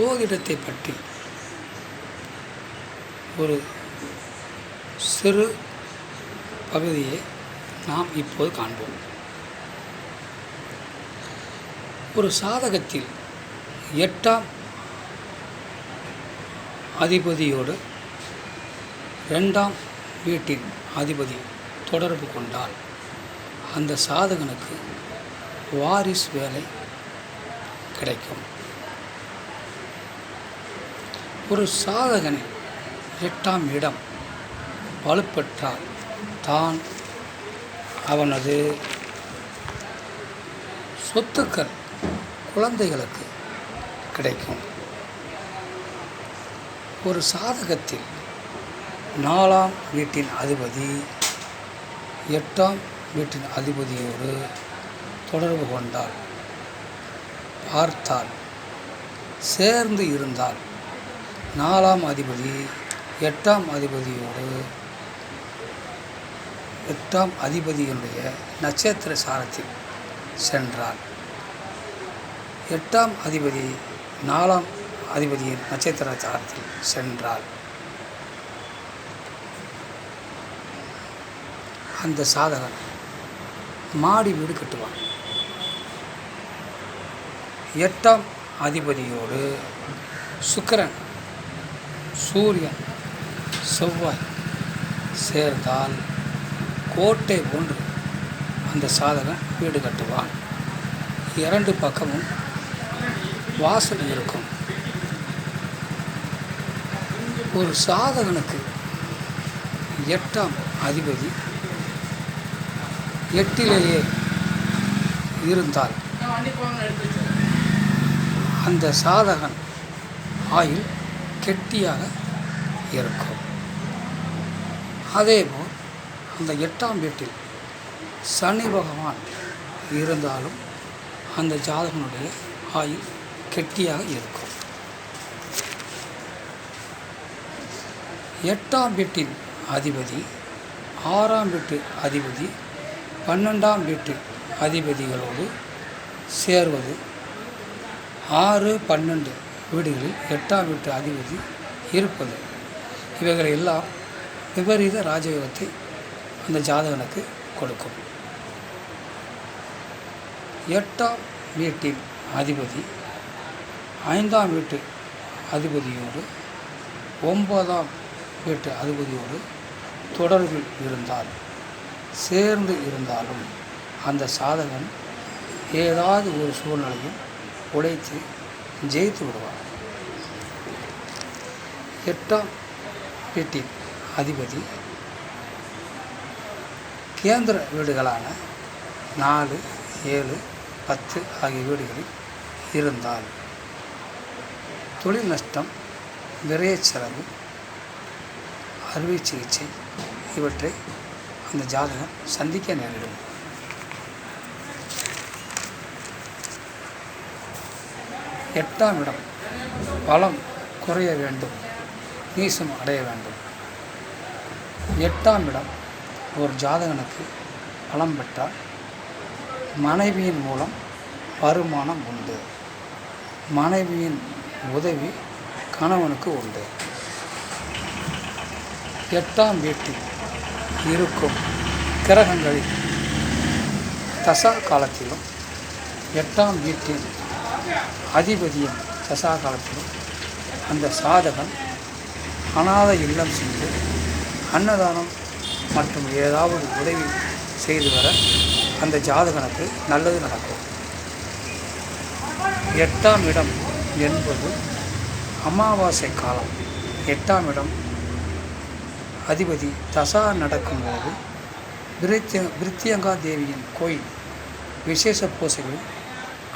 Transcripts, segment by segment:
சோதிடத்தை பற்றி ஒரு சிறு பகுதியை நாம் இப்போது காண்போம். ஒரு சாதகத்தில் 8ஆம் அதிபதியோடு 2ஆம் வீட்டின் அதிபதி தொடர்பு கொண்டால் அந்த சாதகனுக்கு வாரிசு வேலை கிடைக்கும். ஒரு சாதகனின் 8ஆம் இடம் வலுப்பெற்றால் தான் அவனது சொத்துக்கள் குழந்தைகளுக்கு கிடைக்கும். ஒரு சாதகத்தில் 4ஆம் வீட்டின் அதிபதி 8ஆம் வீட்டின் அதிபதியோடு தொடர்பு கொண்டால், பார்த்தால், சேர்ந்து இருந்தால் 4ஆம் அதிபதி 8ஆம் அதிபதியோடு 8ஆம் அதிபதியினுடைய நட்சத்திர சாரத்தில் சென்றால், 8ஆம் அதிபதி 4ஆம் அதிபதியின் நட்சத்திர சாரத்தில் சென்றால் அந்த சாதகன் மாடி வீடு கட்டுவான். 8ஆம் அதிபதியோடு சுக்கிரன், சூரியன், செவ்வாய் சேர்ந்தால் கோட்டை போன்று அந்த சாதகன் வீடு கட்டுவான். 2 பக்கமும் வாசல் இருக்கும். ஒரு சாதகனுக்கு 8ஆம் அதிபதி 8லேயே இருந்தால் அந்த சாதகன் ஆயுள் கெட்டியாக இருக்கும். அதேபோல் அந்த 8ஆம் வீட்டில் சனி பகவான் இருந்தாலும் அந்த ஜாதகனுடைய ஆயுள் கெட்டியாக இருக்கும். 8ஆம் வீட்டின் அதிபதி 6ஆம் வீட்டு அதிபதி 12ஆம் வீட்டு அதிபதிகளோடு சேர்வது, 6, 12 வீடுகளில் 8ஆம் வீட்டு அதிபதி இருப்பது, இவைகளை எல்லாம் விபரீத ராஜயோகத்தை அந்த ஜாதகனுக்கு கொடுக்கும். 8ஆம் வீட்டின் அதிபதி 5ஆம் வீட்டு அதிபதியோடு 9ஆம் வீட்டு அதிபதியோடு தொடர்பில் இருந்தால், சேர்ந்து இருந்தாலும் அந்த சாதகன் ஏதாவது ஒரு சூழ்நிலையில் உழைத்து ஜெயித்து விடுவார். 8ஆம் வீட்டின் அதிபதி கேந்திர வீடுகளான 4, 7, 10 ஆகிய வீடுகளில் இருந்தால் தொழில் நஷ்டம், விரைய செலவு, அறுவை சிகிச்சை இவற்றை அந்த ஜாதகன் சந்திக்க நேரிடும். 8ஆம் இடம் பலம் குறைய வேண்டும், நீசம் அடைய வேண்டும். 8ஆம் இடம் ஒரு ஜாதகனுக்கு பலம் பெற்றால் மனைவியின் மூலம் வருமானம் உண்டு, மனைவியின் உதவி கணவனுக்கு உண்டு. 8ஆம் வீட்டில் இருக்கும் கிரகங்களில் தசா காலத்திலும் 8ஆம் வீட்டின் அதிபதியின் தசா காலத்திலும் அந்த சாதகன் அநாத இல்லம் சென்று அன்னதானம் மற்றும் ஏதாவது உதவி செய்து வர அந்த ஜாதகனுக்கு நல்லது நடக்கும். 8ஆம் இடம் என்பது அமாவாசை காலம். 8ஆம் இடம் அதிபதி தசா நடக்கும்போது பிரித்தியங்கா தேவியின் கோயில் விசேஷ பூசைகளில்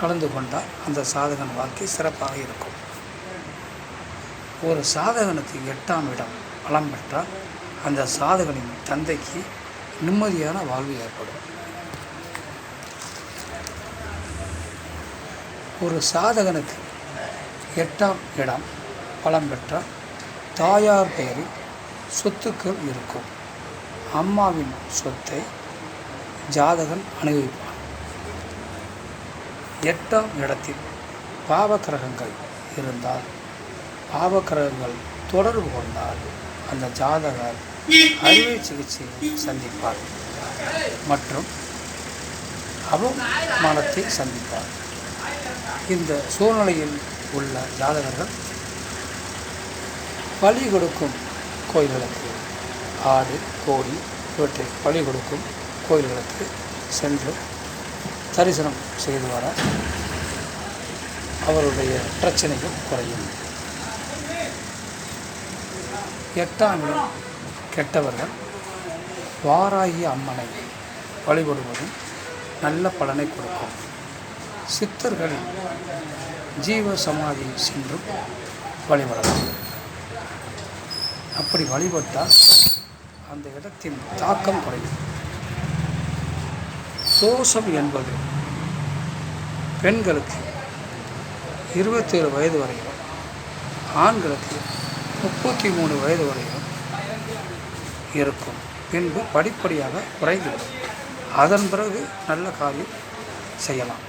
கலந்து கொண்டால் அந்த சாதகன் வாழ்க்கை சிறப்பாக இருக்கும். ஒரு சாதகனுக்கு 8ஆம் இடம் பலம் பெற்றால் அந்த சாதகனின் தந்தைக்கு நிம்மதியான வாழ்வு ஏற்படும். ஒரு சாதகனுக்கு 8ஆம் இடம் பலம் பெற்றால் தாயார் பெயரில் சொத்துக்கள் இருக்கும். அம்மாவின் சொத்தை ஜாதகன் அனுபவிப்பான். 8ஆம் இடத்தில் பாவ கிரகங்கள் இருந்தால் பாவக்கிரகங்கள் தொடர்பு கொண்டால் அந்த ஜாதகர் அறுவை சிகிச்சையை சந்திப்பார் மற்றும் அவமானத்தை சந்திப்பார். இந்த சூழ்நிலையில் உள்ள ஜாதகர்கள் பலி கொடுக்கும் கோயில்களுக்கு, ஆடு கோழி இவற்றை பலி கொடுக்கும் கோயில்களுக்கு சென்று தரிசனம் செய்து வர அவருடைய பிரச்சனைகள் குறையும். 8ஆம் இடம் கெட்டவர்கள் வாராகி அம்மனை வழிபடுவதும் நல்ல பலனை கொடுக்கும். சித்தர்களின் ஜீவ சமாதி சென்றும் வழிபடலாம். அப்படி வழிபட்டால் அந்த இடத்தின் தாக்கம் குறையும். தோஷம் என்பது பெண்களுக்கு 27 வயது வரையிலும், ஆண்களுக்கு 33 வயது வரையிலும் இருக்கும். பின்பு படிப்படியாக குறைந்துவிடும். அதன் பிறகு நல்ல காரியம் செய்யலாம்.